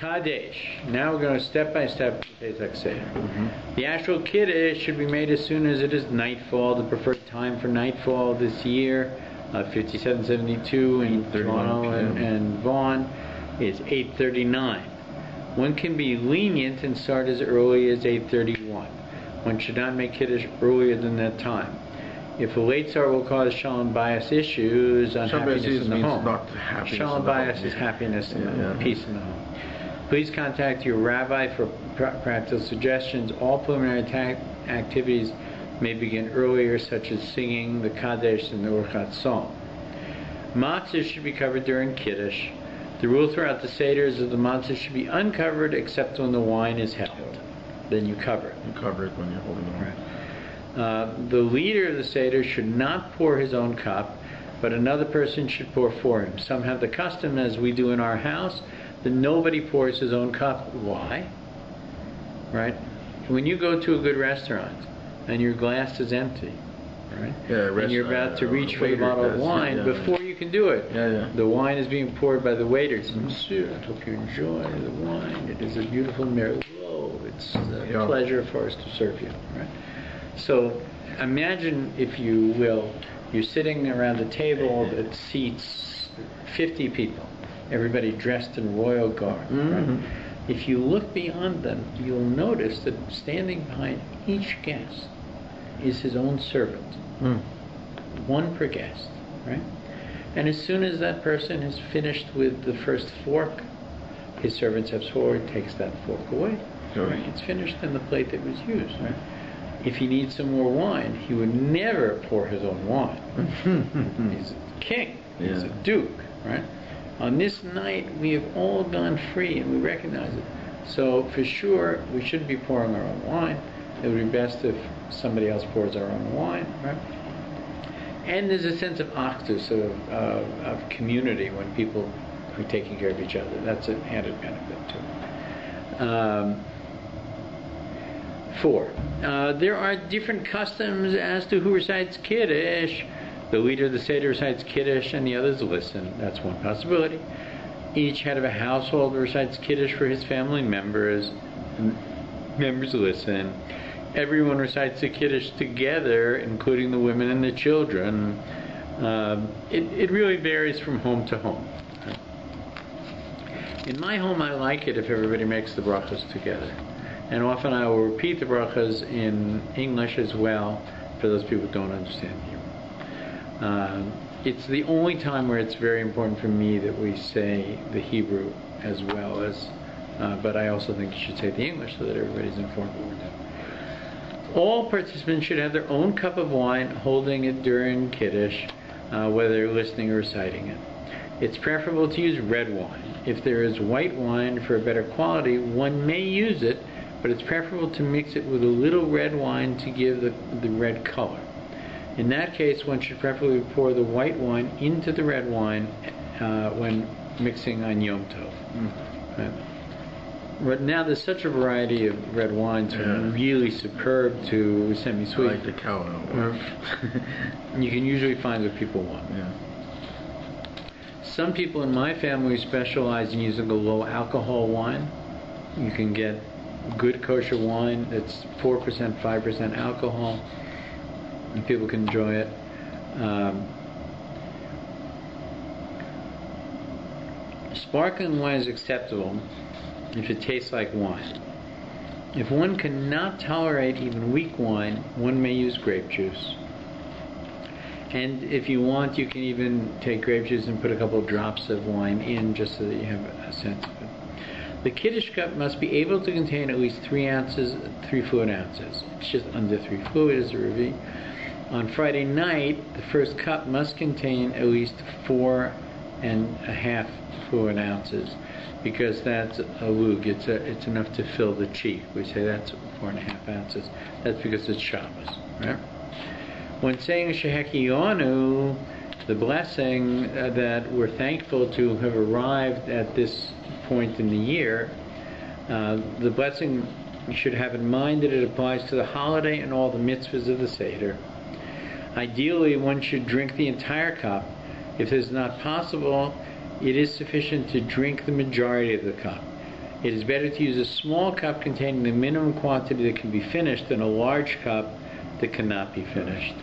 Kadesh. Now we're going to step by step. The actual Kiddush should be made as soon as it is nightfall. The preferred time for nightfall this year, 5772 in Toronto and Vaughan, is 8:39. One can be lenient and start as early as 8:31. One should not make Kiddush earlier than that time. If a late start will cause shalom bias issues, unhappiness in the home. Shalom bias is happiness and peace in the home. Please contact your rabbi for practical suggestions. All preliminary activities may begin earlier, such as singing the Kaddish and the Orchat Psalm. Matzah should be covered during Kiddush. The rule throughout the Seder is that the matzah should be uncovered except when the wine is held. Then you cover it. You cover it when you're holding it. Right. The leader of the Seder should not pour his own cup, but another person should pour for him. Some have the custom, as we do in our house, that nobody pours his own cup. Why? Right? When you go to a good restaurant and your glass is empty, right? And you're about to reach for the bottle of wine, before you can do it, the wine is being poured by the waiters. Monsieur, I hope you enjoy the wine. It is a beautiful Merlot. It's a pleasure for us to serve you. Right? So imagine, if you will, you're sitting around a table that seats 50 people, everybody dressed in royal garb. Right? If you look beyond them, you'll notice that standing behind each guest is his own servant. One per guest. Right? And as soon as that person is finished with the first fork, his servant steps forward, takes that fork away. Right? It's finished in the plate that was used. Right? If he needs some more wine, he would never pour his own wine. He's a king. He's a duke. Right? On this night, we have all gone free, and we recognize it. So for sure, we shouldn't be pouring our own wine. It would be best if somebody else pours our own wine. Right? And there's a sense of achdus, of community, when people are taking care of each other. That's an added benefit too. 4. There are different customs as to who recites Kiddush. The leader of the Seder recites Kiddush and the others listen. That's one possibility. Each head of a household recites Kiddush for his family members. Members listen. Everyone recites the Kiddush together, including the women and the children. It really varies from home to home. In my home, I like it if everybody makes the brachas together. And often I will repeat the brachas in English as well, for those people who don't understand Hebrew. It's the only time where it's very important for me that we say the Hebrew as well as, but I also think you should say the English so that everybody's informed what we're doing. All participants should have their own cup of wine, holding it during Kiddush, whether they're listening or reciting it. It's preferable to use red wine. If there is white wine for a better quality, one may use it, but it's preferable to mix it with a little red wine to give the red color. In that case, one should preferably pour the white wine into the red wine when mixing on Yom Tov. Right? But now there's such a variety of red wines, from really superb to semi-sweet. I like the cow. You can usually find what people want. Some people in my family specialize in using a low alcohol wine. You can get good kosher wine that's 4%, 5% alcohol, and people can enjoy it. Sparkling wine is acceptable if it tastes like wine. If one cannot tolerate even weak wine, one may use grape juice. And if you want, you can even take grape juice and put a couple of drops of wine in, just so that you have a sense of it. The Kiddush cup must be able to contain at least 3 fluid ounces. It's just under 3 fluid is a Rabbi. On Friday night, the first cup must contain at least 4.5 fluid ounces, because that's a lug. It's enough to fill the cheek. We say that's 4.5 ounces. That's because it's Shabbos, right? When saying Shehekiyonu, the blessing that we're thankful to have arrived at this point in the year, the blessing, you should have in mind that it applies to the holiday and all the mitzvahs of the Seder. Ideally, one should drink the entire cup. If this is not possible, it is sufficient to drink the majority of the cup. It is better to use a small cup containing the minimum quantity that can be finished than a large cup that cannot be finished.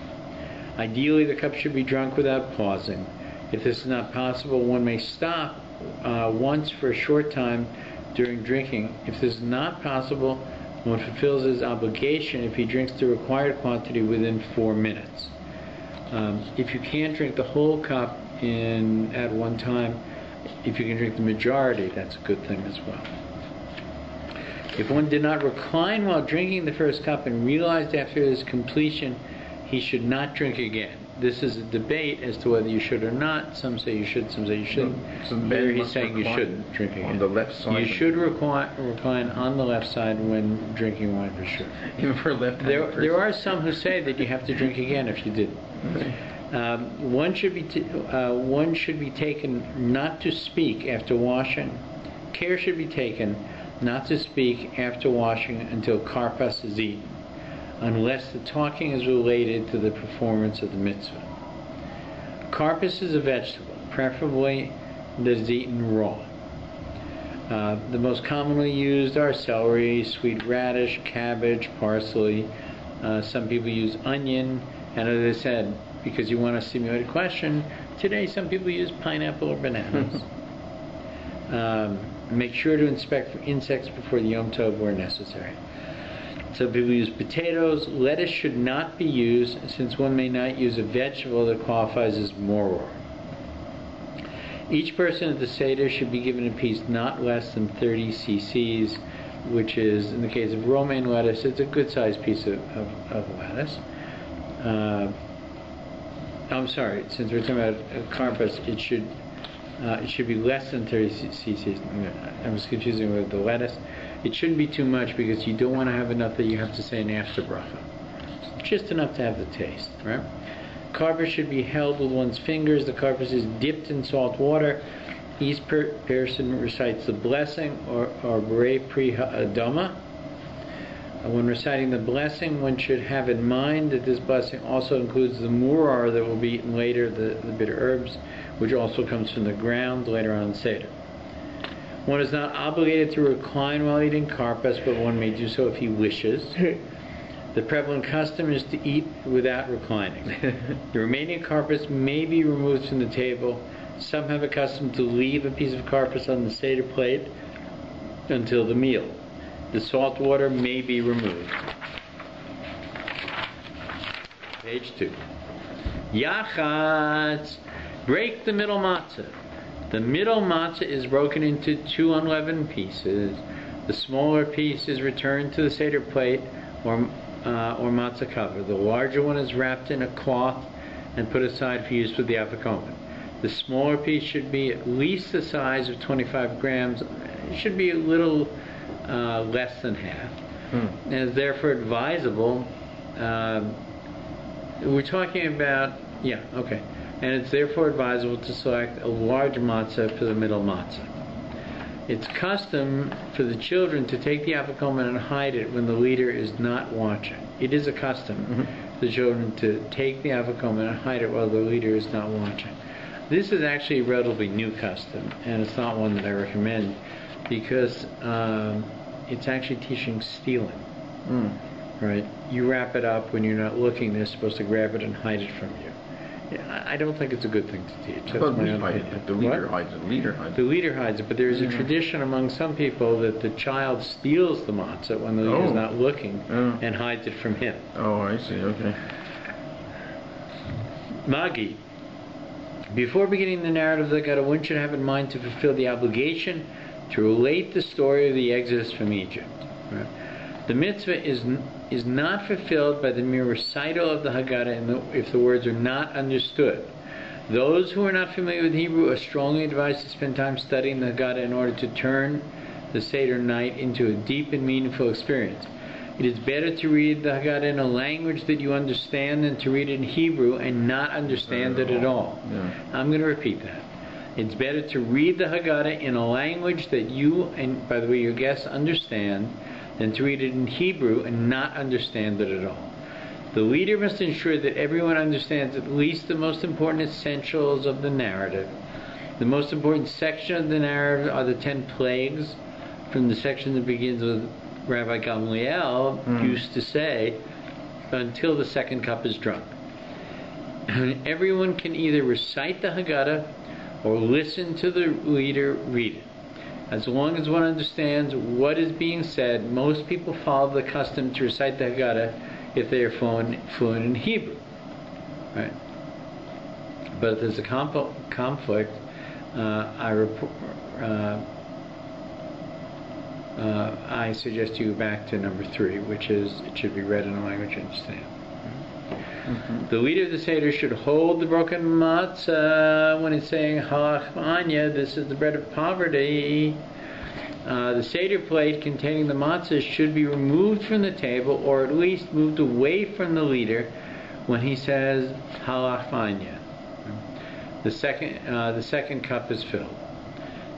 Ideally, the cup should be drunk without pausing. If this is not possible, one may stop once for a short time during drinking. If this is not possible, one fulfills his obligation if he drinks the required quantity within 4 minutes. If you can't drink the whole cup at one time, if you can drink the majority, that's a good thing as well. If one did not recline while drinking the first cup and realized after its completion he should not drink again. This is a debate as to whether you should or not. Some say you should, some say you shouldn't. So here he's saying you shouldn't drink again. On the left side. You should recline on the left side when drinking wine for sure. Even for left. There are some who say that you have to drink again if you didn't. One should be taken not to speak after washing. Care should be taken not to speak after washing until karpas is eaten, unless the talking is related to the performance of the mitzvah. Karpas is a vegetable, preferably that is eaten raw. The most commonly used are celery, sweet radish, cabbage, parsley. Some people use onion, and as I said, because you want to stimulate a question, today some people use pineapple or bananas. Make sure to inspect for insects before the Yom Tov where necessary. Some people use potatoes. Lettuce should not be used, since one may not use a vegetable that qualifies as moror. Each person at the Seder should be given a piece not less than 30 cc's, which is, in the case of romaine lettuce, it's a good-sized piece of lettuce. I'm sorry, since we're talking about karpas, it should be less than 30 cc's. I was confusing with the lettuce. It shouldn't be too much because you don't want to have enough that you have to say an after bracha. Just enough to have the taste, right? Karpas should be held with one's fingers. The karpas is dipped in salt water. Each person recites the blessing or Borei Pri Ha'adama. When reciting the blessing, one should have in mind that this blessing also includes the muror that will be eaten later, the bitter herbs, which also comes from the ground later on in Seder. One is not obligated to recline while eating karpas, but one may do so if he wishes. The prevalent custom is to eat without reclining. The remaining karpas may be removed from the table. Some have a custom to leave a piece of karpas on the Seder plate until the meal. The salt water may be removed. Page 2. Yachatz. Break the middle matzah. The middle matzah is broken into 2 unleavened pieces. The smaller piece is returned to the Seder plate or matzah cover. The larger one is wrapped in a cloth and put aside for use with the afikomen. The smaller piece should be at least the size of 25 grams. It should be a little less than half. And it's therefore advisable. We're talking about, and it's therefore advisable to select a large matzah for the middle matzah. It's custom for the children to take the afikomen and hide it when the leader is not watching. It is a custom for the children to take the afikomen and hide it while the leader is not watching. This is actually a relatively new custom, and it's not one that I recommend because it's actually teaching stealing. Right? You wrap it up when you're not looking. They're supposed to grab it and hide it from you. I don't think it's a good thing to teach. That's my own opinion. The leader hides it. The leader hides it, but there's a tradition among some people that the child steals the matzah when the leader is not looking and hides it from him. Oh, I see. Okay. Magi. Before beginning the narrative of the Haggadah, one should have in mind to fulfill the obligation to relate the story of the Exodus from Egypt. Right? The mitzvah is not fulfilled by the mere recital of the Haggadah if the words are not understood. Those who are not familiar with Hebrew are strongly advised to spend time studying the Haggadah in order to turn the Seder night into a deep and meaningful experience. It is better to read the Haggadah in a language that you understand than to read it in Hebrew and not understand it at all. I'm going to repeat that. It's better to read the Haggadah in a language that you, and by the way, your guests understand, than to read it in Hebrew and not understand it at all. The leader must ensure that everyone understands at least the most important essentials of the narrative. The most important section of the narrative are the 10 plagues, from the section that begins with Rabbi Gamliel used to say, until the second cup is drunk. Everyone can either recite the Haggadah or listen to the leader read it. As long as one understands what is being said, most people follow the custom to recite the Haggadah if they are fluent in Hebrew. Right? But if there's a conflict, I suggest you go back to number 3, which is it should be read in a language you understand. The leader of the Seder should hold the broken matzah when he's saying halach anya, this is the bread of poverty. The Seder plate containing the matzah should be removed from the table, or at least moved away from the leader when he says halach anya. The second cup is filled.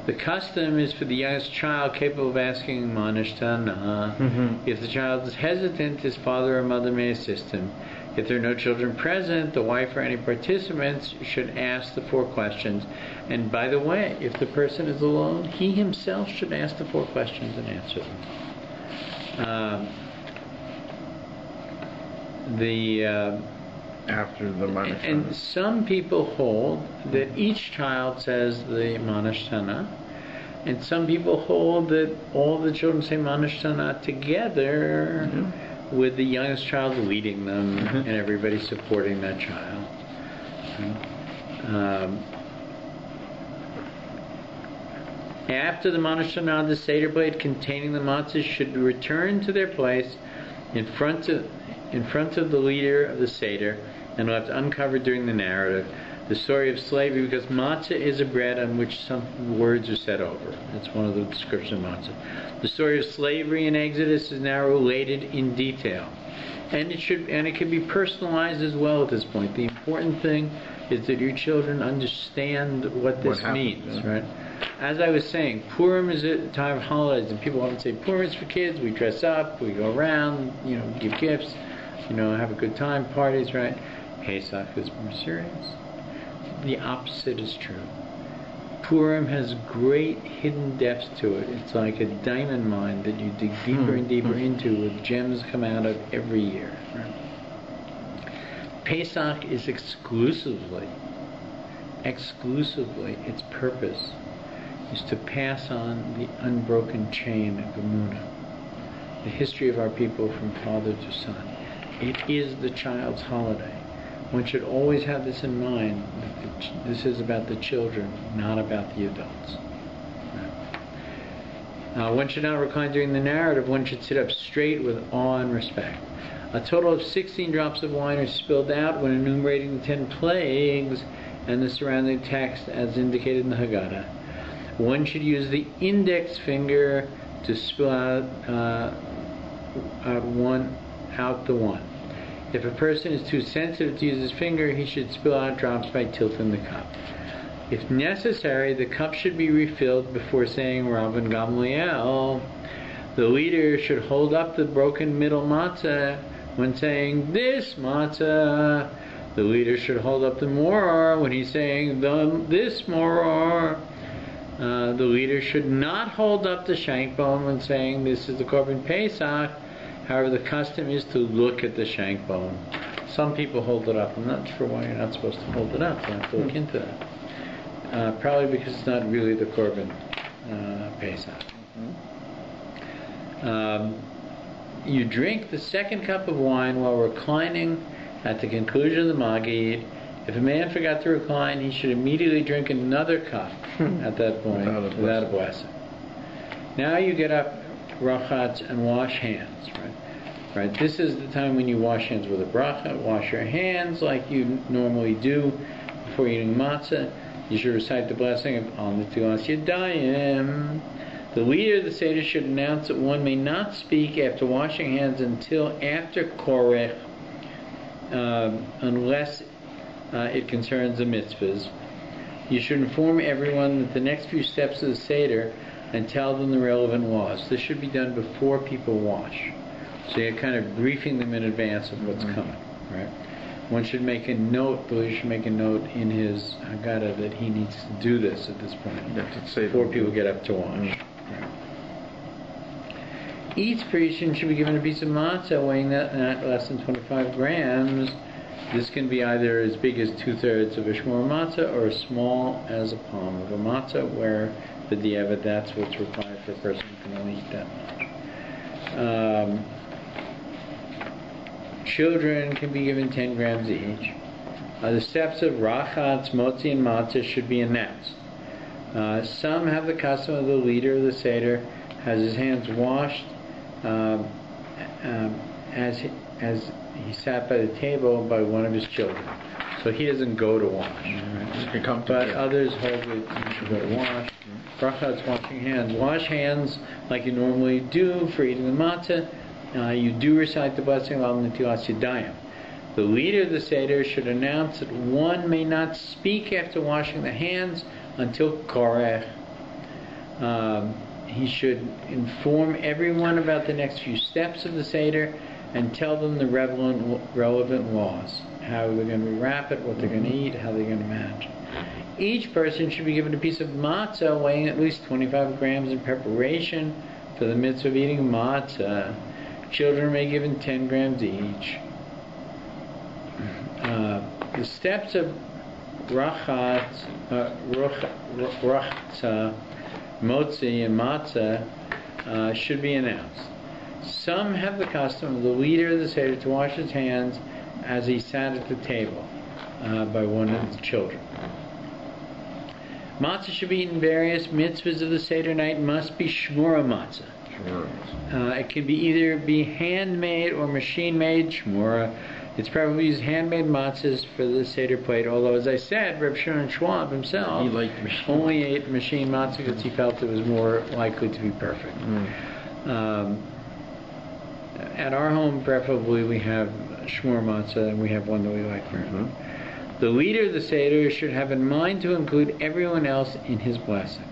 The custom is for the youngest child capable of asking Manish Tana. If the child is hesitant, his father or mother may assist him. If there are no children present, the wife or any participants should ask the 4 questions. And by the way, if the person is alone, he himself should ask the 4 questions and answer them. After the Manish Tana. And some people hold that each child says the Manish Tana, and some people hold that all the children say Manish Tana together, with the youngest child leading them and everybody supporting that child. After the Manish Tana, the Seder plate containing the matzah should return to their place in front of the leader of the Seder and left uncovered during the narrative. The story of slavery, because matzah is a bread on which some words are said over. That's one of the descriptions of matzah. The story of slavery in Exodus is now related in detail. And it can be personalized as well at this point. The important thing is that your children understand what this means, right? As I was saying, Purim is a time of holidays, and people often say Purim is for kids. We dress up, we go around, give gifts, have a good time, parties, right? Pesach is more serious. The opposite is true. Purim has great hidden depths to it. It's like a diamond mine that you dig deeper and deeper into, with gems come out of every year. Right? Pesach is exclusively, its purpose is to pass on the unbroken chain of Emunah, the history of our people from father to son. It is the child's holiday. One should always have this in mind, that this is about the children, not about the adults. One should not recline during the narrative. One should sit up straight with awe and respect. A total of 16 drops of wine are spilled out when enumerating the 10 plagues and the surrounding text as indicated in the Haggadah. One should use the index finger to spill out the one. If a person is too sensitive to use his finger, he should spill out drops by tilting the cup. If necessary, the cup should be refilled before saying Rabbi Gamliel. The leader should hold up the broken middle matzah when saying this matzah. The leader should hold up the moror when he's saying this moror. The leader should not hold up the shank bone when saying this is the Korban Pesach. However, the custom is to look at the shank bone. Some people hold it up. I'm not sure why you're not supposed to hold it up. We'll have to look into that. Probably because it's not really the Korban Pesach. You drink the second cup of wine while reclining at the conclusion of the Magid. If a man forgot to recline, he should immediately drink another cup at that point without a blessing. Now you get up, rachatz, and wash hands. Right. This is the time when you wash hands with a bracha. Wash your hands like you normally do before eating matzah. You should recite the blessing of Al Netilas Yadayim. The leader of the Seder should announce that one may not speak after washing hands until after Korech, unless it concerns the mitzvahs. You should inform everyone that the next few steps of the Seder and tell them the relevant laws. This should be done before people wash. So you're kind of briefing them in advance of what's coming, right? One should make a note, the leader should make a note in his Haggadah that he needs to do this at this point before people get up to wash. Right. Each person should be given a piece of matzah weighing not less than 25 grams. This can be either as big as 2/3 of a shmur matzah or as small as a palm of a matzah, where the diavad, that's what's required for a person who can only eat that much. Children can be given 10 grams each. The steps of rachatz, motzi, and matzah should be announced. Some have the custom of the leader of the Seder has his hands washed as he sat by the table by one of his children. So he doesn't go to wash. Right? But others hold that you should go to wash. Rachatz, washing hands. Wash hands like you normally do for eating the matzah. You do recite the blessing of Netilas Yadayim. The leader of the Seder should announce that one may not speak after washing the hands until Korech. He should inform everyone about the next few steps of the Seder and tell them the relevant laws. How they're going to wrap it, what they're going to eat, how they're going to manage. Each person should be given a piece of matzah weighing at least 25 grams in preparation for the mitzvah of eating matzah. Children may be given 10 grams each. The steps of rachatz, motzi, and matzah should be announced. Some have the custom of the leader of the Seder to wash his hands as he sat at the table by one of the children. Matzah should be eaten. Various mitzvahs of the Seder night must be shmura matzah. It can be either handmade or machine-made shmura. It's probably used handmade matzahs for the Seder plate, although, as I said, Reb Shimon Schwab himself only ate machine matzah because he felt it was more likely to be perfect. At our home, preferably, we have shmur matzah, and we have one that we like very much. The leader of the Seder should have in mind to include everyone else in his blessing.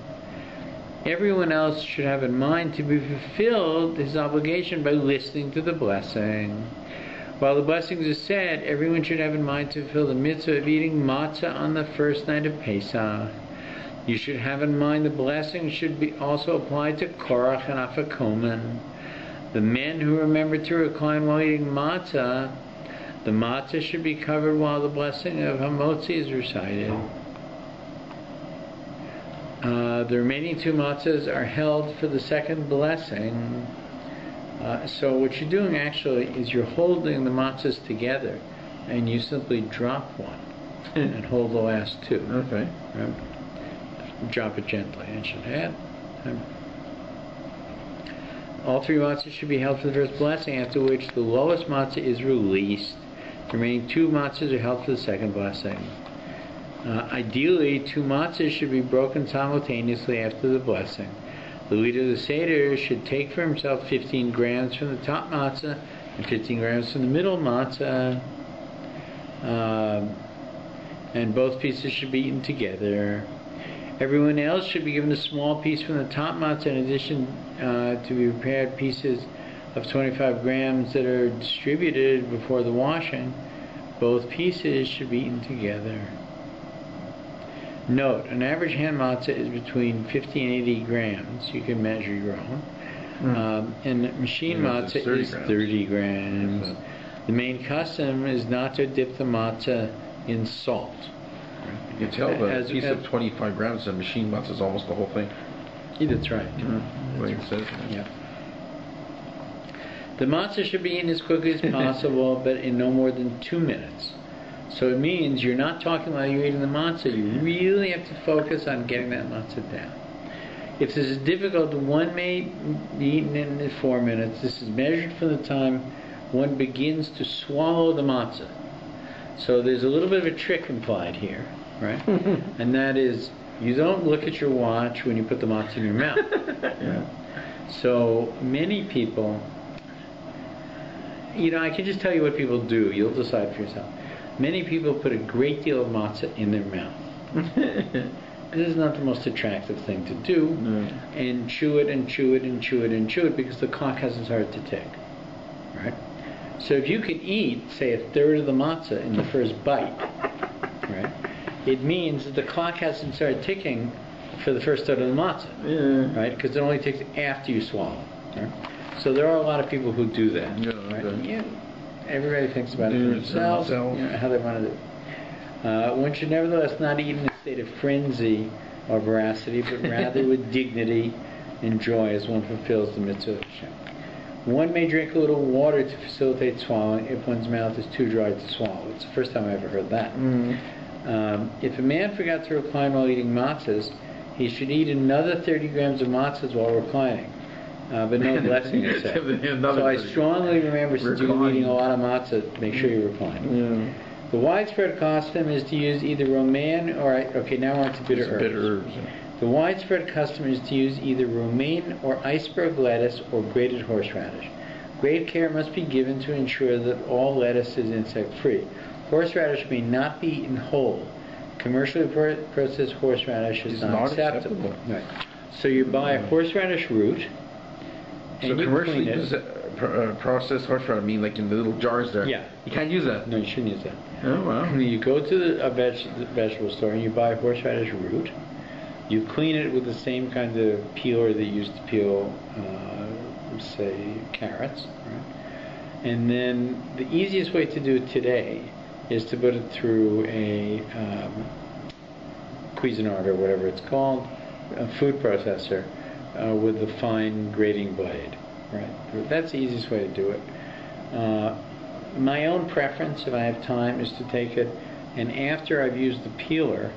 Everyone else should have in mind to be fulfilled his obligation by listening to the blessing. While the blessings are said, everyone should have in mind to fulfill the mitzvah of eating matzah on the first night of Pesach. You should have in mind the blessing should be also applied to Korach and Afikomen. The men who remember to recline while eating matzah, the matzah should be covered while the blessing of Hamotzi is recited. The remaining 2 matzahs are held for the second blessing. So what you're doing actually is you're holding the matzahs together, and you simply drop one and hold the last 2. Okay. Right? Drop it gently, and should have. All 3 matzahs should be held for the first blessing, after which the lowest matzah is released. The remaining 2 matzahs are held for the second blessing. Ideally, 2 matzahs should be broken simultaneously after the blessing. The leader of the Seder should take for himself 15 grams from the top matzah and 15 grams from the middle matzah. And both pieces should be eaten together. Everyone else should be given a small piece from the top matzah in addition to be prepared pieces of 25 grams that are distributed before the washing. Both pieces should be eaten together. Note, an average hand matzah is between 50 and 80 grams. You can measure your own. And machine matzah is 30 grams. The main custom is not to dip the matzah in salt. You can tell the piece of 25 grams of machine matzah is almost the whole thing. Yeah, that's right. Like it says. Yeah. The matzah should be eaten as quickly as possible, but in no more than 2 minutes. So it means you're not talking while you're eating the matzah. You really have to focus on getting that matzah down. If this is difficult, one may be eaten in 4 minutes. This is measured from the time one begins to swallow the matzah. So there's a little bit of a trick implied here, right? And that is, you don't look at your watch when you put the matzah in your mouth. Yeah. So many people, I can just tell you what people do. You'll decide for yourself. Many people put a great deal of matzah in their mouth. This is not the most attractive thing to do. And chew it and chew it and chew it and chew it because the clock hasn't started to tick. Right? So if you could eat, say, 1/3 of the matzah in the first bite, right, it means that the clock hasn't started ticking for the first 1/3 of the matzah. Right? Because it only ticks after you swallow. Right? So there are a lot of people who do that. Yeah, right? okay. Yeah, everybody thinks about it for themselves, how they want to do it. One should nevertheless not eat in a state of frenzy or voracity, but rather with dignity and joy as one fulfills the mitzvah of Hashem. One may drink a little water to facilitate swallowing if one's mouth is too dry to swallow. It's the first time I ever heard that. If a man forgot to recline while eating matzahs, he should eat another 30 grams of matzahs while reclining. But no blessing is said. So I strongly remember, since you've been eating a lot of matzah, make sure you recline. Yeah. The widespread custom is to use either romaine or... Okay, now we're on to bitter herbs. Bitter herbs. The widespread custom is to use either romaine or iceberg lettuce or grated horseradish. Great care must be given to ensure that all lettuce is insect-free. Horseradish may not be eaten whole. Commercially processed horseradish is not acceptable. Right. So you buy a horseradish root, and you clean it. Processed horseradish, I mean like in the little jars there? Yeah. You can't use that? No, you shouldn't use that. Oh, wow. You go to a vegetable store and you buy a horseradish root. You clean it with the same kind of peeler that you used to peel, say, carrots. Right? And then the easiest way to do it today is to put it through a Cuisinart or whatever it's called, a food processor with a fine grating blade. Right? That's the easiest way to do it. My own preference, if I have time, is to take it, and after I've used the peeler,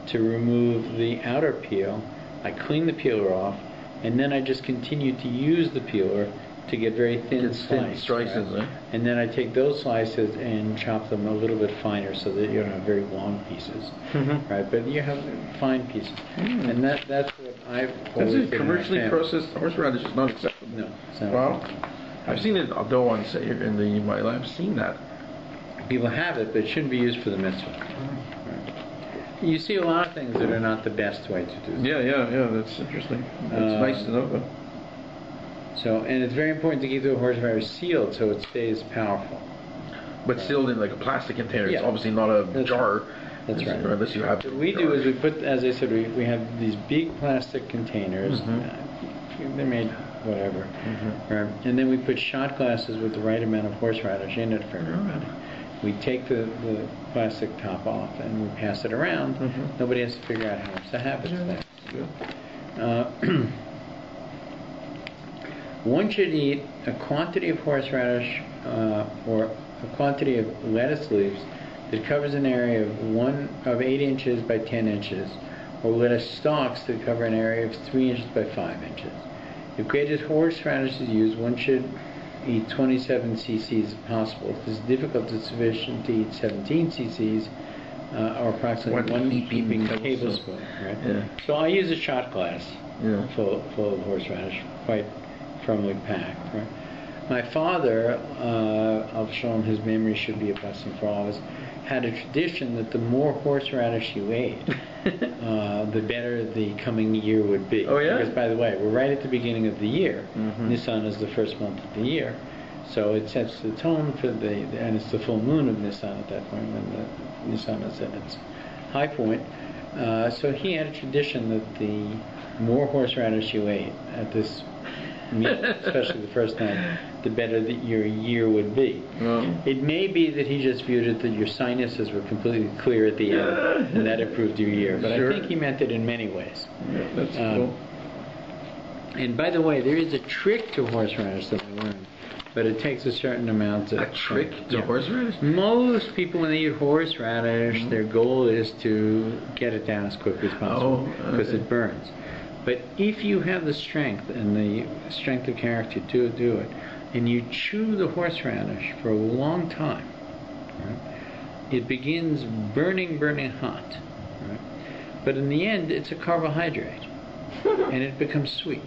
to remove the outer peel, I clean the peeler off, and then I just continue to use the peeler to get very thin slices. Right? And then I take those slices and chop them a little bit finer so that you don't have very long pieces. Right? But you have fine pieces. And that's what I've always done. Commercially processed horseradish is not acceptable. No, it's not. Wow. I've seen it, although on say in the my life, I've seen that. People have it, but it shouldn't be used for the mitzvah. You see a lot of things that are not the best way to do. Yeah. That's interesting. It's nice to know, though. So, and it's very important to keep the horseradish sealed so it stays powerful. But sealed in like a plastic container. Yeah. It's obviously not a jar. That's right. Unless you have. What we do is we put, as I said, we have these big plastic containers. They're made whatever, right? And then we put shot glasses with the right amount of horseradish in it for everybody. We take the plastic top off and we pass it around. Nobody has to figure out how much to have it. One should eat a quantity of horseradish or a quantity of lettuce leaves that covers an area of 8 inches by 10 inches, or lettuce stalks that cover an area of 3 inches by 5 inches. If grated horseradish is used, one should eat 27 cc's if possible. If this is difficult, it's sufficient to eat 17 cc's, or approximately one heaping tablespoon. Right? Yeah. So I use a shot glass full of horseradish, quite firmly packed. Right? My father, I'll show him his memory should be a blessing for all of us, had a tradition that the more horseradish you ate, the better the coming year would be. Oh, yeah? Because, by the way, we're right at the beginning of the year. Nisan is the first month of the year. So it sets the tone for and it's the full moon of Nisan at that point, when the Nisan is at its high point. So he had a tradition that the more horseradish you ate at this meal, especially the first time, the better that your year would be. It may be that he just viewed it that your sinuses were completely clear at the end, and that improved your year. But I think he meant it in many ways. Yeah, that's cool. And by the way, there is a trick to horseradish that I learned, but it takes a certain amount of... A trick to horseradish? Most people, when they eat horseradish, their goal is to get it down as quickly as possible, because it burns. But if you have the strength and the strength of character to do it, and you chew the horseradish for a long time, right, it begins burning hot. Right? But in the end, it's a carbohydrate, and it becomes sweet.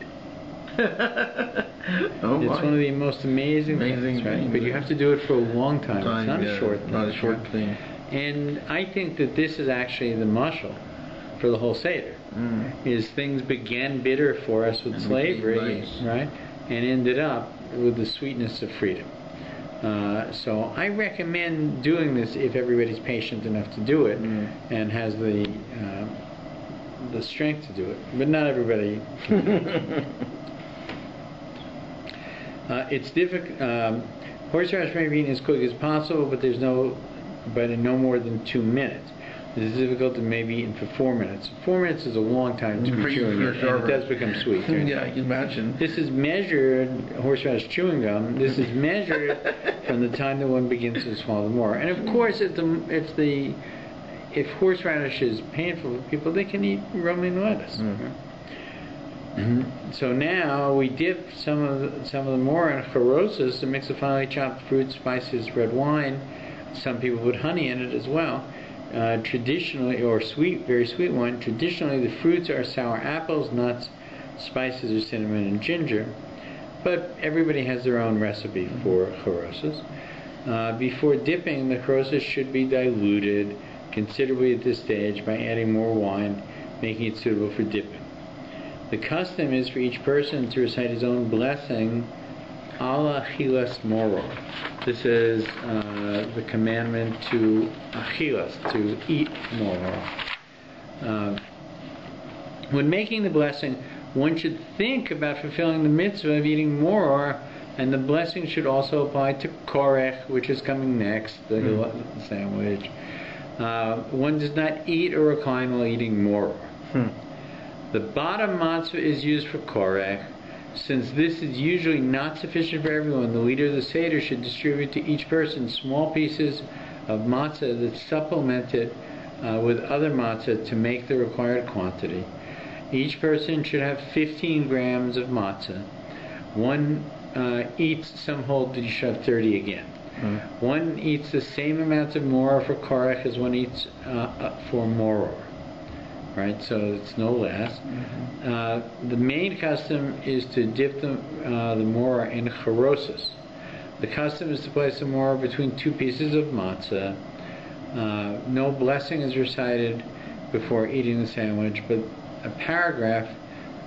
It's one of the most amazing things, right? But you have to do it for a long time. It's not a short thing. Not a short thing. And I think that this is actually the mashal for the whole SEDER. Is things began bitter for us with slavery, right, and ended up with the sweetness of freedom. So I recommend doing this if everybody's patient enough to do it and has the strength to do it, but not everybody can do it. It's difficult. Horseradish may be eaten as quick as possible, but in no more than 2 minutes. This is difficult and may be eaten for 4 minutes. 4 minutes is a long time to be chewing it, and it does become sweet. Yeah, I can imagine. This is measured, horseradish chewing gum, this is measured from the time that one begins to swallow the more. And of course, if horseradish is painful for people, they can eat romaine lettuce. So now we dip some of the more in charosas to mix the finely chopped fruit, spices, red wine. Some people put honey in it as well. Traditionally, or very sweet wine. Traditionally, the fruits are sour apples, nuts, spices, or cinnamon and ginger. But everybody has their own recipe for charosas. Before dipping, the charosas should be diluted considerably at this stage by adding more wine, making it suitable for dipping. The custom is for each person to recite his own blessing, ala achilas moro. This is the commandment to achilas, to eat moro. When making the blessing, one should think about fulfilling the mitzvah of eating moro, and the blessing should also apply to korech, which is coming next, the sandwich. One does not eat or recline while eating moro. The bottom matzah is used for korech. Since this is usually not sufficient for everyone, the leader of the Seder should distribute to each person small pieces of matzah that supplement it with other matzah to make the required quantity. Each person should have 15 grams of matzah. One eats, some hold that you should have 30 again. One eats the same amounts of moror for korech as one eats for moror. Right, so it's no less. The main custom is to dip the moror in charosas. The custom is to place the moror between 2 pieces of matzah. No blessing is recited before eating the sandwich, but a paragraph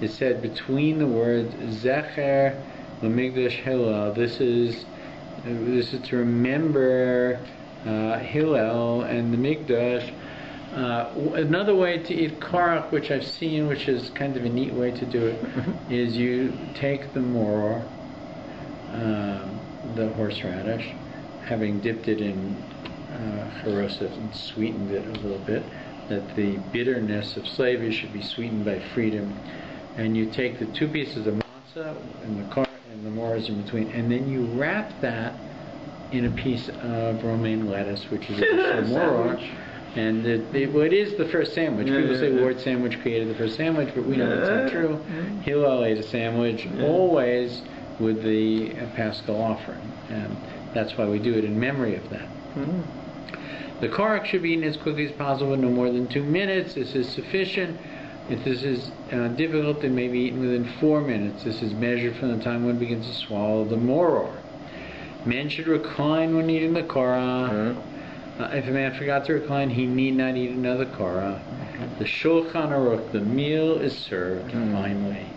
is said between the words Zecher L'Migdash Hillel. This is to remember Hillel and the Migdash. Another way to eat korach, which I've seen, which is kind of a neat way to do it, is you take the moror, the horseradish, having dipped it in charosas and sweetened it a little bit, that the bitterness of slavery should be sweetened by freedom, and you take the 2 pieces of matzah and the moror is in between, and then you wrap that in a piece of romaine lettuce, which is a moror. And it is the first sandwich. People say the word sandwich created the first sandwich, but we know that's not true. Hillel ate a sandwich always with the Paschal offering, and that's why we do it in memory of that. The korach should be eaten as quickly as possible, no more than 2 minutes. This is sufficient. If this is difficult, it may be eaten within 4 minutes. This is measured from the time one begins to swallow the moror. Men should recline when eating the korach. If a man forgot to recline, he need not eat another korach. The Shulchan Aruch, the meal is served finally.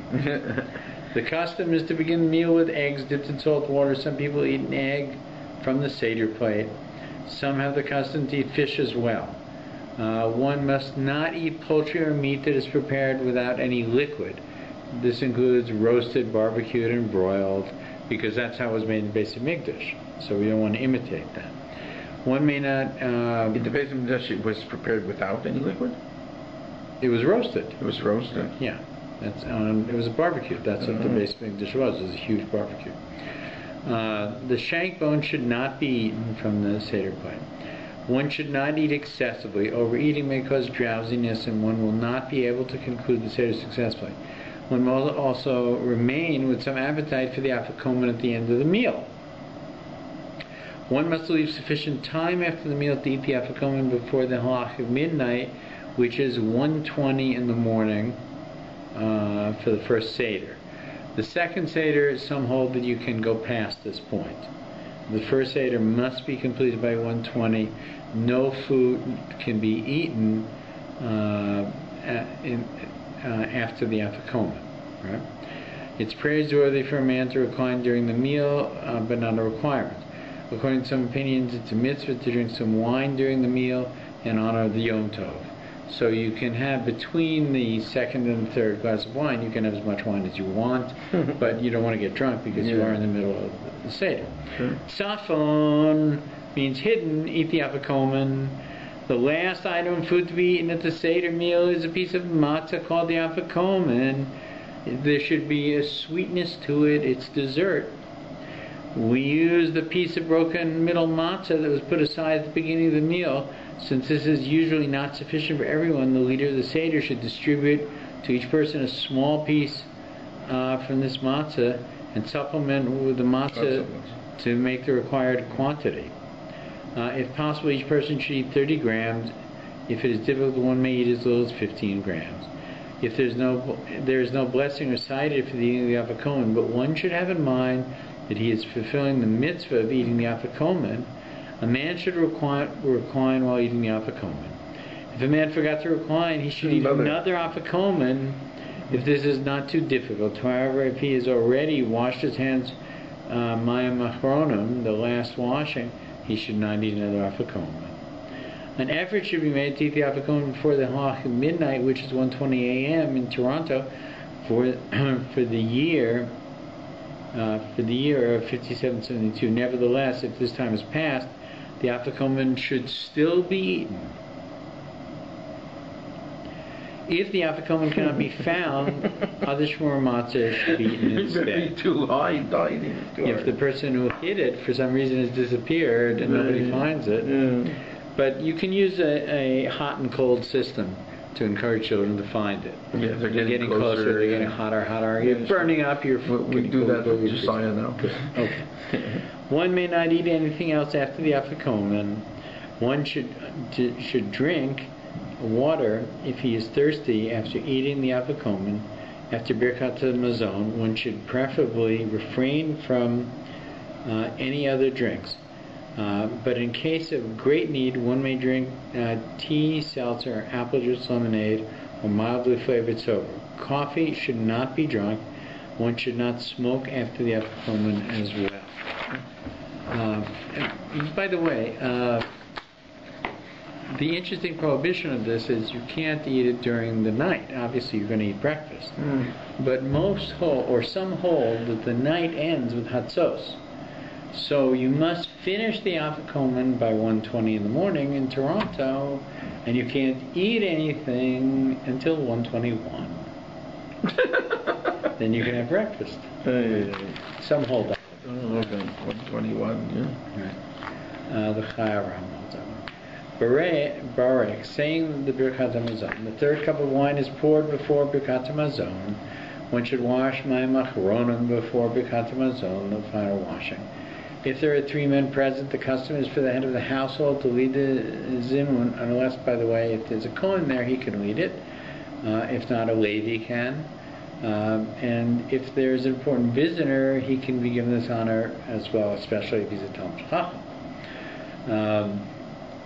The custom is to begin the meal with eggs dipped in salt water. Some people eat an egg from the Seder plate. Some have the custom to eat fish as well. One must not eat poultry or meat that is prepared without any liquid. This includes roasted, barbecued, and broiled, because that's how it was made in the Beis Hamikdash. So we don't want to imitate that. One may not... the Beis Hamikdash was prepared without any liquid? It was roasted. It was roasted? Yeah. It was a barbecue. That's what the Beis Hamikdash was. It was a huge barbecue. The shank bone should not be eaten from the Seder plate. One should not eat excessively. Overeating may cause drowsiness, and one will not be able to conclude the Seder successfully. One will also remain with some appetite for the afikomen at the end of the meal. One must leave sufficient time after the meal to eat the afikomen before the halach of midnight, which is 1:20 in the morning for the first Seder. The second Seder, some hold that you can go past this point. The first Seder must be completed by 1:20. No food can be eaten after the afikomen. Right? It's praiseworthy for a man to recline during the meal, but not a requirement. According to some opinions, it's a mitzvah to drink some wine during the meal in honor of the Yom Tov. So you can have between the second and third glass of wine, you can have as much wine as you want, but you don't want to get drunk because you are in the middle of the Seder. Safon means hidden, eat the afikomen. The last item of food to be eaten at the Seder meal is a piece of matzah called the afikomen. There should be a sweetness to it, it's dessert. We use the piece of broken middle matzah that was put aside at the beginning of the meal. Since this is usually not sufficient for everyone, the leader of the Seder should distribute to each person a small piece from this matzah and supplement with the matzah to make the required quantity. If possible, each person should eat 30 grams. If it is difficult, one may eat as little as 15 grams. If there is no blessing recited for the eating of the afikomen, but one should have in mind that he is fulfilling the mitzvah of eating the afikomen, a man should recline while eating the afikomen. If a man forgot to recline, he should eat another afikomen if this is not too difficult. However, if he has already washed his hands, mayim achronim, the last washing, he should not eat another afikomen. An effort should be made to eat the afikomen before the halach of midnight, which is 1:20 a.m. in Toronto, for the year of 5772. Nevertheless, if this time has passed, the afikomen should still be eaten. If the afikomen cannot be found, other shmur matzah should be eaten instead. If the person who hid it for some reason has disappeared and nobody finds it, but you can use a hot and cold system to encourage children to find it. Yeah, they're getting closer, they're getting hotter. You're burning up. We do that with Josiah now. Okay. One may not eat anything else after the afikomen. One should drink water if he is thirsty after eating the afikomen. After birkat hamazon, one should preferably refrain from any other drinks. But in case of great need, one may drink tea, seltzer, apple juice, lemonade, or mildly flavored soda. Coffee should not be drunk. One should not smoke after the afikomen as well. By the way, the interesting prohibition of this is you can't eat it during the night. Obviously, you're going to eat breakfast. But most hold, or some hold, that the night ends with hatzos. So you must finish the afikomen by 1:20 in the morning in Toronto, and you can't eat anything until 1:21. Then you can have breakfast. Some hold up. Oh, okay. 1:21, yeah. Right. The Chayarah holds up. Barek, saying the birkat hamazon. The third cup of wine is poured before birkat hamazon. One should wash mayim achronim before birkat hamazon, the final washing. If there are 3 men present, the custom is for the head of the household to lead the zimun, unless, by the way, if there's a kohen there, he can lead it. If not, a Levi can. And if there's an important visitor, he can be given this honor as well, especially if he's a Talmid Chacham.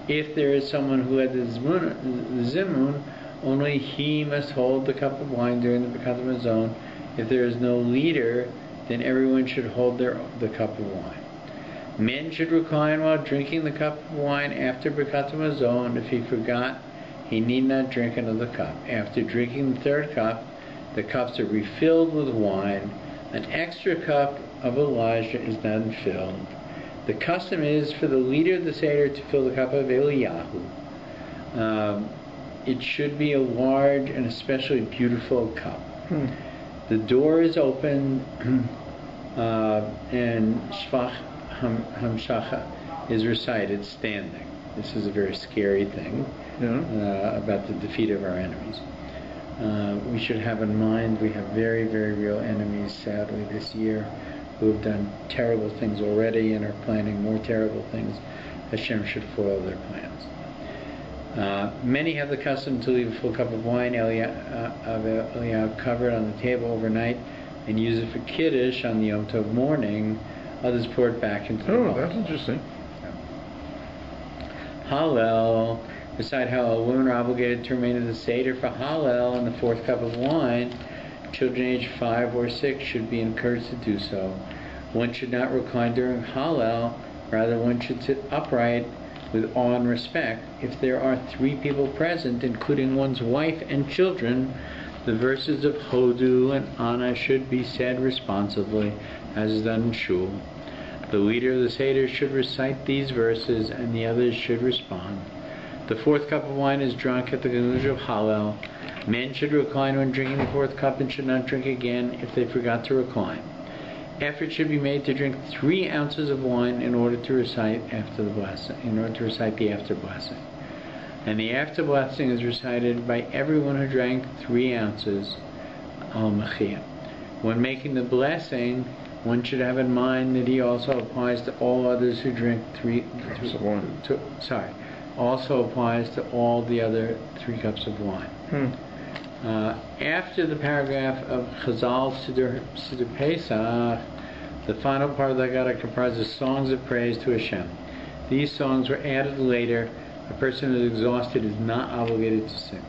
If there is someone who had the zimun, only he must hold the cup of wine during the birkat hamazon. If there is no leader, then everyone should hold the cup of wine. Men should recline while drinking the cup of wine after birkat hamazon. If he forgot, he need not drink another cup. After drinking the third cup, the cups are refilled with wine. An extra cup of Elijah is then filled. The custom is for the leader of the Seder to fill the cup of Eliyahu. It should be a large and especially beautiful cup. The door is open and Shvach Hamshacha is recited standing. This is a very scary thing about the defeat of our enemies. We should have in mind we have very, very real enemies, sadly, this year, who have done terrible things already and are planning more terrible things. Hashem should foil their plans. Many have the custom to leave a full cup of wine, Eliyahu, covered on the table overnight and use it for Kiddush on the Yom Tov morning. Others pour it back into the bowl. Oh, that's interesting. Hallel. Beside how women are obligated to remain in the Seder for Hallel and the fourth cup of wine, children aged 5 or 6 should be encouraged to do so. One should not recline during Hallel, rather one should sit upright with awe and respect. If there are 3 people present, including one's wife and children, the verses of Hodu and Anna should be said responsively, as is done in Shul. The leader of the Seder should recite these verses, and the others should respond. The 4th cup of wine is drunk at the conclusion of Hallel. Men should recline when drinking the 4th cup and should not drink again if they forgot to recline. Effort should be made to drink 3 ounces of wine in order to recite after the blessing, the after blessing. And the after blessing is recited by everyone who drank 3 ounces al mechia. When making the blessing, one should have in mind that he also applies to all others who drink also applies to all the other 3 cups of wine. After the paragraph of Chazal Siddur Pesach, the final part of the Haggadah comprises songs of praise to Hashem. These songs were added later. A person who is exhausted is not obligated to sing.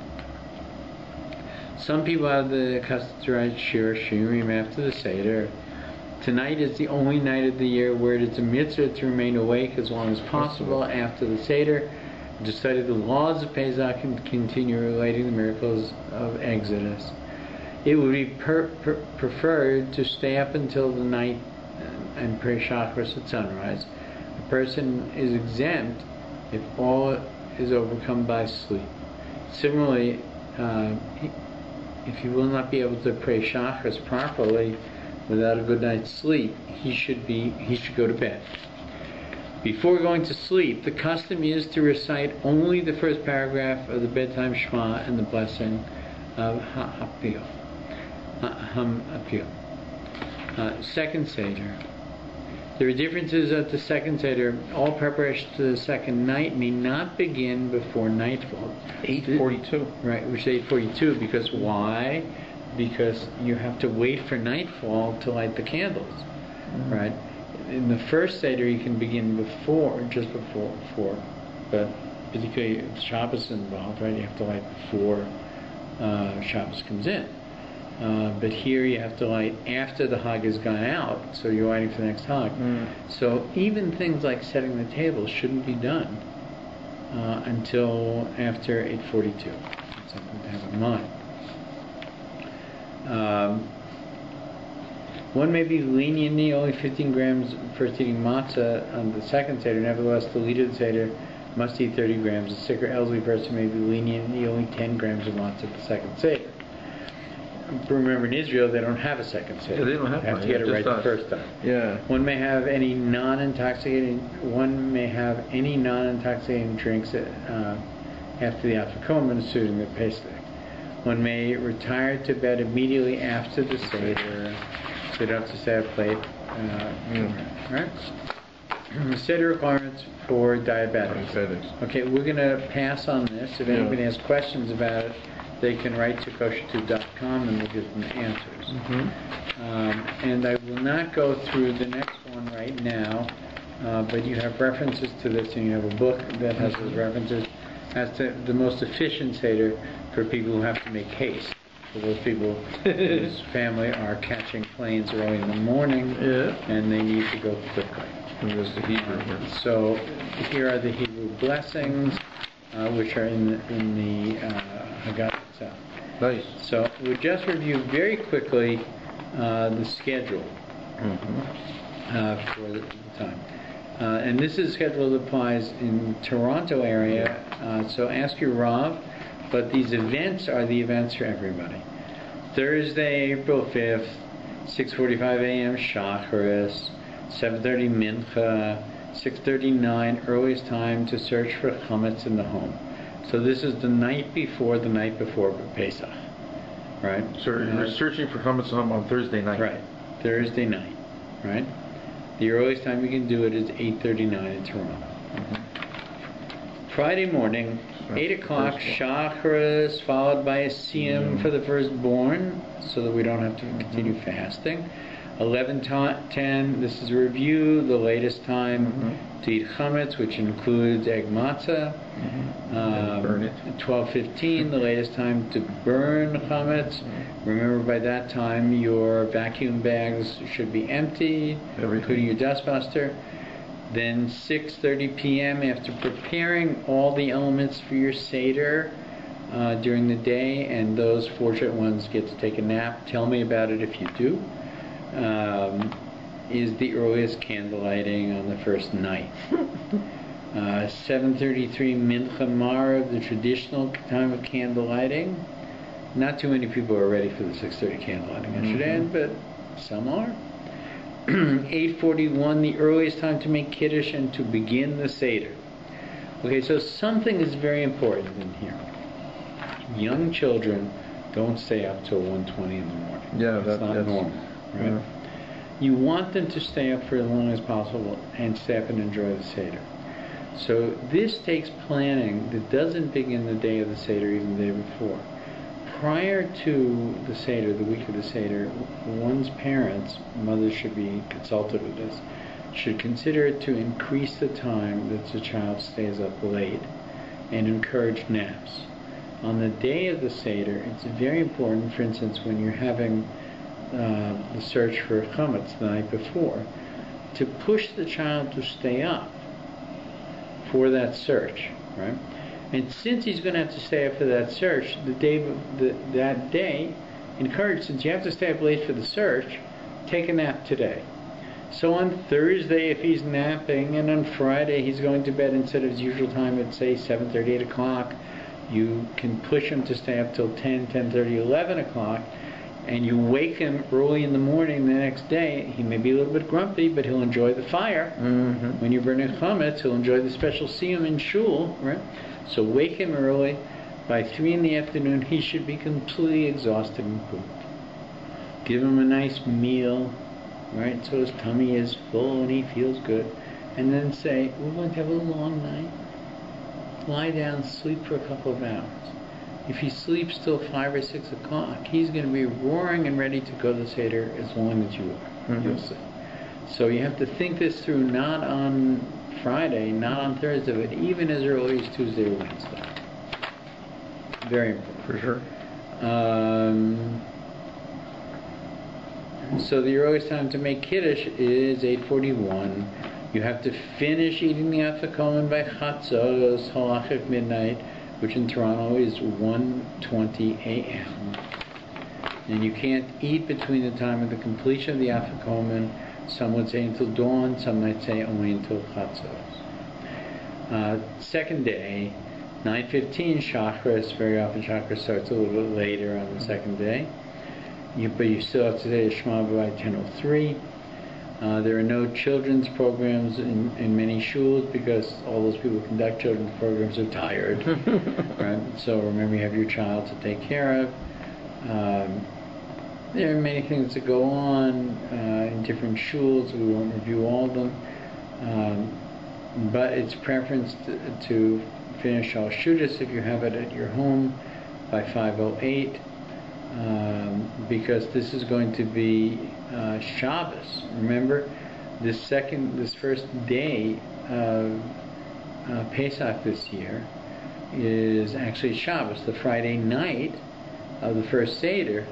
Some people have the custom to write Shir Shirim after the Seder. Tonight is the only night of the year where it is a mitzvah to remain awake as long as possible after the Seder, to study the laws of Pesach and continue relating the miracles of Exodus. It would be preferred to stay up until the night and pray Shacharis at sunrise. A person is exempt if all is overcome by sleep. Similarly, if he will not be able to pray Shacharis properly without a good night's sleep, he should go to bed. Before going to sleep, the custom is to recite only the first paragraph of the bedtime Shema and the blessing of Ha'apil. Second Seder. There are differences at the second Seder. All preparation to the second night may not begin before nightfall. 8:42. Right, which is 8:42, because why? Because you have to wait for nightfall to light the candles, right? In the first Seder, you can begin just before, but particularly if Shabbos is involved, right? You have to light before Shabbos comes in. But here you have to light after the Hag has gone out, so you're waiting for the next Hag. So even things like setting the table shouldn't be done until after 8:42. That's something to have in mind. One may be leniently only 15 grams first eating matzah on the second Seder. Nevertheless, the leader of the Seder must eat 30 grams. A sick or elderly person may be leniently only 10 grams of matzah at the second Seder. Remember, in Israel, they don't have a second Seder. Yeah, they don't have to get it right the first time. Yeah. One may have any non-intoxicating drinks after the Afikoman, suiting the Pesach. One may retire to bed immediately after the Seder, so you don't have to stay up late. Right? Seder requirements for diabetics. Okay, we're going to pass on this. If anybody has questions about it, they can write to KosherTube.com and we'll give them answers. And I will not go through the next one right now, but you have references to this, and you have a book that has those references as to the most efficient Seder for people who have to make haste. For those people whose family are catching planes early in the morning and they need to go quickly. And there's the Hebrew here. So here are the Hebrew blessings, which are in the Haggadah itself. Nice. So we'll just review very quickly the schedule for the time. And this is a schedule that applies in Toronto area, so ask your Rav, but these events are the events for everybody. Thursday, April 5th, 6:45 a.m. Shacharis, 7:30 Mincha, 6:39 earliest time to search for chametz in the home. So this is the night before Pesach, right? So we're searching for chametz on Thursday night. Right, Thursday night, right? The earliest time you can do it is 8:39 in Toronto. Friday morning, 8 o'clock, Shacharis, followed by a Siyum for the firstborn, so that we don't have to continue fasting. 11:10, this is a review, the latest time to eat chametz, which includes egg matzah. Burn it. 12:15, the latest time to burn chametz. Remember, by that time your vacuum bags should be empty, including your dustbuster. Then 6:30 p.m. after preparing all the elements for your Seder during the day, and those fortunate ones get to take a nap. Tell me about it if you do. Is the earliest candle lighting on the first night. 7:33 Mincha Marav, the traditional time of candle lighting. Not too many people are ready for the 6:30 candle lighting, I should add, but some are. 8:41, the earliest time to make Kiddush and to begin the Seder. Okay, so something is very important in here. Young children don't stay up till 1:20 in the morning. Yeah, that's not normal, right? Yeah. You want them to stay up for as long as possible and stay up and enjoy the Seder. So this takes planning that doesn't begin the day of the Seder, even the day before. Prior to the Seder, the week of the Seder, one's parents, mothers should be consulted with this, should consider to increase the time that the child stays up late and encourage naps. On the day of the Seder, it's very important, for instance, when you're having the search for chametz the night before, to push the child to stay up for that search, right? And since he's going to have to stay up for that search, that day, encourage, since you have to stay up late for the search, take a nap today. So on Thursday, if he's napping, and on Friday he's going to bed instead of his usual time at, say, 7:30, 8 o'clock, you can push him to stay up till 10, 10:30, 11 o'clock, and you wake him early in the morning the next day. He may be a little bit grumpy, but he'll enjoy the fire. When you burn a chametz, he'll enjoy the special siyum in shul, right? So wake him early. By 3 in the afternoon, he should be completely exhausted and pooped. Give him a nice meal, right? So his tummy is full and he feels good. And then say, we're going to have a long night. Lie down, sleep for a couple of hours. If he sleeps till 5 or 6 o'clock, he's going to be roaring and ready to go to the Seder as long as you are. You'll see. So you have to think this through, not on Friday, not on Thursday, but even as early as Tuesday or Wednesday. Very important. For sure. So the earliest time to make Kiddush is 8:41. You have to finish eating the afikomen by chatzos, halachic midnight, which in Toronto is 1:20 a.m. And you can't eat between the time of the completion of the afikomen. Some would say until dawn, some might say only until chatzos. Second day, 9:15 Shachris. Very often Shachris starts a little bit later on the second day. But you still have to say Shema by 10:03. There are no children's programs in many shuls because all those people who conduct children's programs are tired. Right? So remember, you have your child to take care of. There are many things that go on in different shuls. We won't review all of them. But it's preference to finish al shudas if you have it at your home by 5:08. Because this is going to be Shabbos. Remember, this first day of Pesach this year is actually Shabbos. The Friday night of the first Seder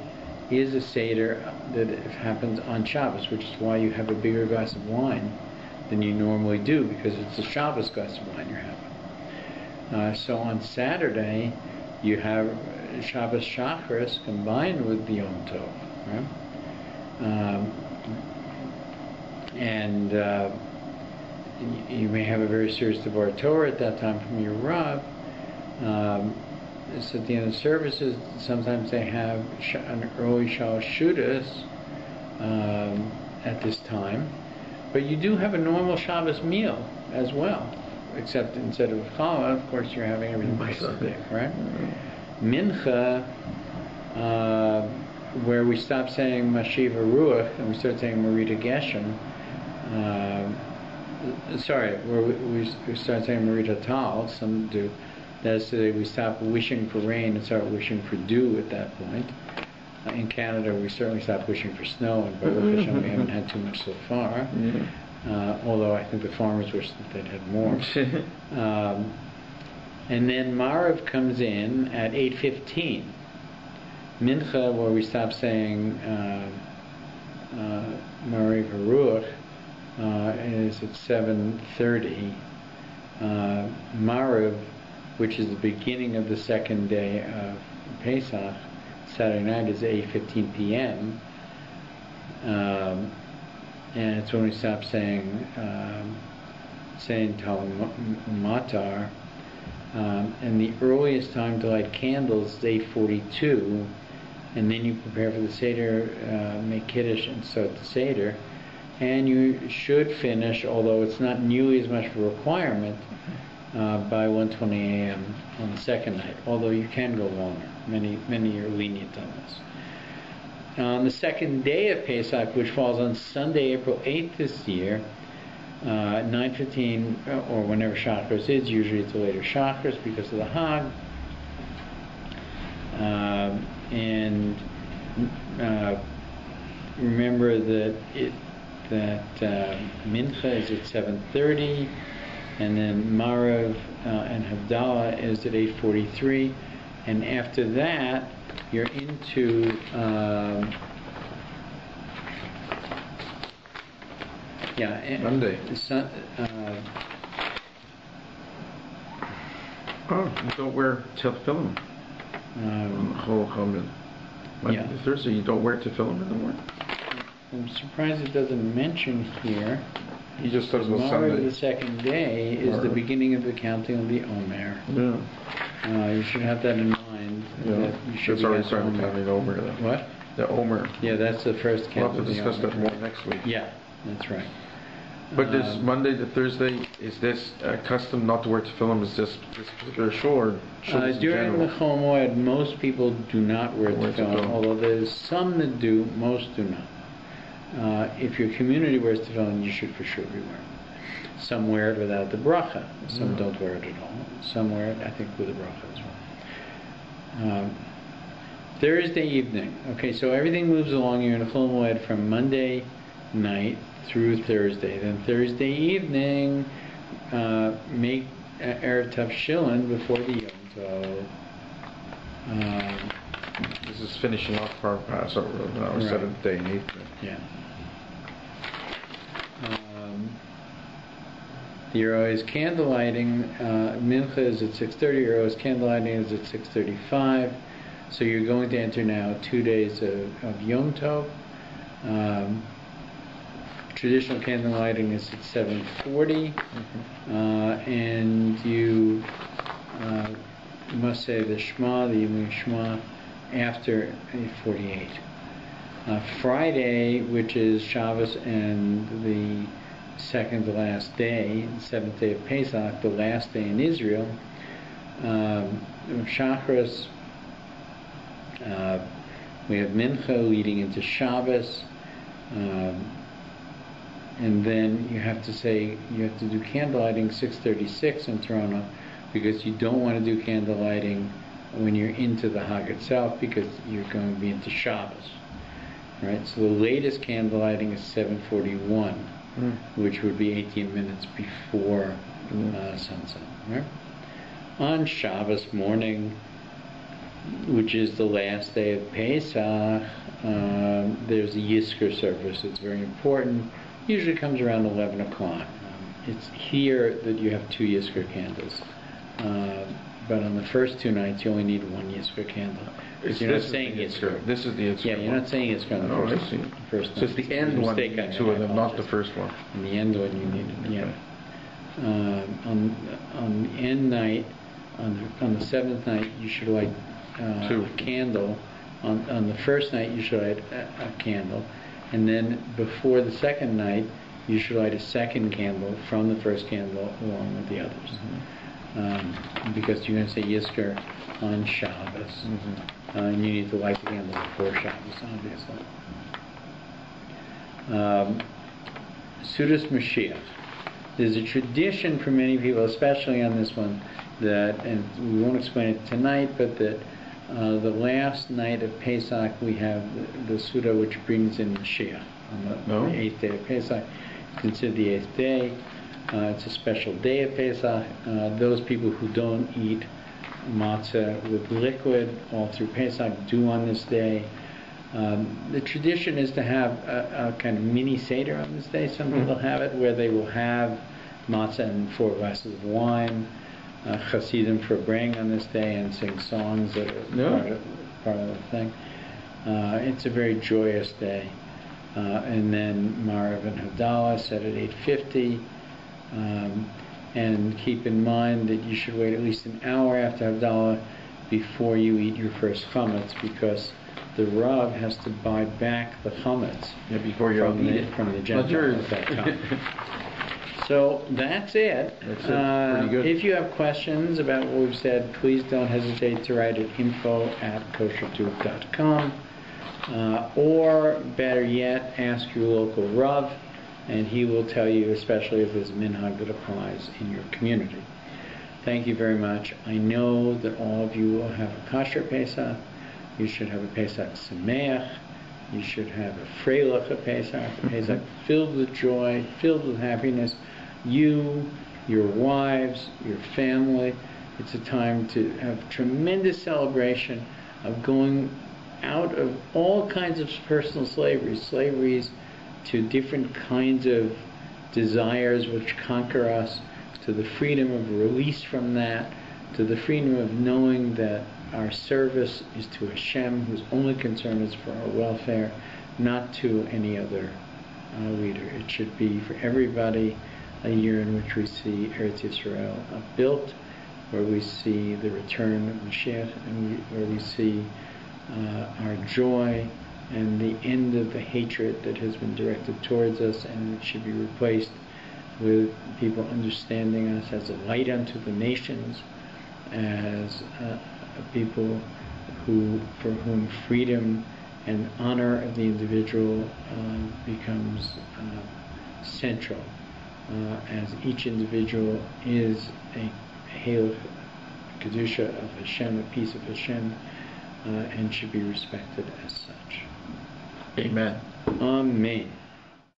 is a Seder that happens on Shabbos, which is why you have a bigger glass of wine than you normally do, because it's a Shabbos glass of wine you're having. So on Saturday, you have Shabbos Shachris combined with the Yom Tov, right? And you may have a very serious Devar Torah at that time from your Rav. So at the end of services, sometimes they have an early Shal Shudas at this time. But you do have a normal Shabbos meal as well, except instead of challah, of course, you're having everything twice a day, right? Mincha, where we stop saying Mashiva Ruach and we start saying Marita Geshem, where we start saying Marita Tal, some do. That is to say, we stop wishing for rain and start wishing for dew at that point. In Canada, we certainly stopped wishing for snow, and Baruch Hashem, we haven't had too much so far. Although I think the farmers wish that they'd had more. And then Marav comes in at 8:15. Mincha, where we stop saying Mariv Haruach, is at 7:30. Maariv, which is the beginning of the second day of Pesach, Saturday night, is 8:15 p.m. And it's when we stop saying Tal Matar. And the earliest time to light candles is 8:42, and then you prepare for the Seder, make Kiddush, and start the Seder. And you should finish, although it's not nearly as much of a requirement, by 1:20 a.m. on the second night, although you can go longer. Many are lenient on this. On the second day of Pesach, which falls on Sunday, April 8th this year, 9:15, or whenever Shacharis is, usually it's a later Shacharis because of the Hag. And remember that Mincha is at 7:30, and then Maariv and Havdalah is at 8:43, and after that you're into Monday. You don't wear tefillin. Thursday you don't wear tefillin in the morning. I'm surprised it doesn't mention here. He just talks about Sunday. The second day is the beginning of the counting of the Omer. Yeah. You should have that in mind. Yeah. That you should that's already starting counting Omer. What? The Omer. Yeah, that's the first count. We'll have to discuss that more next week. Yeah, that's right. But this Monday to Thursday, is this custom not to wear tefillin? Is this particular shul or during the Chol Moed, most people do not wear tefillin, although there's some that do, most do not. If your community wears tefillin, you should for sure be wearing it. Some wear it without the bracha. Some don't wear it at all. Some wear it, I think, with a bracha as well. Thursday evening. Okay, so everything moves along. You're in a Chol Moed from Monday night through Thursday. Then Thursday evening, make Erev Tavshilin before the Yom Tov. This is finishing off our Passover, our seventh day and eighth day. Yeah. Your always candle lighting. Mincha is at 6:30. Your always candle lighting is at 6:35. So you're going to enter now 2 days of Yom Tov. Traditional candle lighting is at 7:40, and you must say the Shema, the evening Shema, after 8:48. Friday, which is Shabbos and the second to last day, the seventh day of Pesach, the last day in Israel, Shacharis, we have Mincha leading into Shabbos. And then you have to do candle lighting 6:36 in Toronto, because you don't want to do candle lighting when you're into the Hag itself, because you're going to be into Shabbos. Right? So the latest candle lighting is 7:41, which would be 18 minutes before sunset. Right? On Shabbos morning, which is the last day of Pesach, there's a Yizkor service. It's very important. Usually comes around 11 o'clock. It's here that you have 2 Yizkor candles. But on the first 2 nights, you only need 1 Yizkor candle. You're not saying Yizkor. This is the Yizkor. Yeah, you're not saying Yizkor on the first night. So it's the end one, 2 of them, not the first one. On the end one, you need it, yeah. On the end night, on the 7th night, you should light a candle. On the first night, you should light a candle. And then before the second night, you should light a second candle from the first candle along with the others. Because you're going to say Yizkor on Shabbos. And you need to light the candle before Shabbos, obviously. Sudas Mashiach. There's a tradition for many people, especially on this one, that, and we won't explain it tonight, but that the last night of Pesach we have the Suda which brings in Mashiach on the 8th day of Pesach. It's considered the 8th day. It's a special day of Pesach. Those people who don't eat matzah with liquid all through Pesach do on this day. The tradition is to have a kind of mini Seder on this day. Some people have it where they will have matzah and 4 glasses of wine, Hasidim for praying on this day and sing songs that are part of the thing. It's a very joyous day. And then Marav and Havdalah set at 8:50. And keep in mind that you should wait at least an hour after Havdalah before you eat your first chametz, because the Rav has to buy back the chametz before you eat it from the Gentiles at that time. So that's it. That's it. Pretty good. If you have questions about what we've said, please don't hesitate to write at info@koshertube.com. Or better yet, ask your local Rav, and he will tell you, especially if there's a minhag that applies in your community. Thank you very much. I know that all of you will have a kosher Pesach. You should have a Pesach Sameach. You should have a Freilich of Pesach, a Pesach filled with joy, filled with happiness. You, your wives, your family. It's a time to have tremendous celebration of going out of all kinds of personal slaveries to different kinds of desires which conquer us, to the freedom of release from that, to the freedom of knowing that our service is to Hashem, whose only concern is for our welfare, not to any other leader. It should be for everybody a year in which we see Eretz Yisrael built, where we see the return of Mashiach, and where we see our joy and the end of the hatred that has been directed towards us, and it should be replaced with people understanding us as a light unto the nations, as people for whom freedom and honor of the individual becomes central, as each individual is a Hail Kedusha of Hashem, a piece of Hashem, and should be respected as such. Amen. Amen.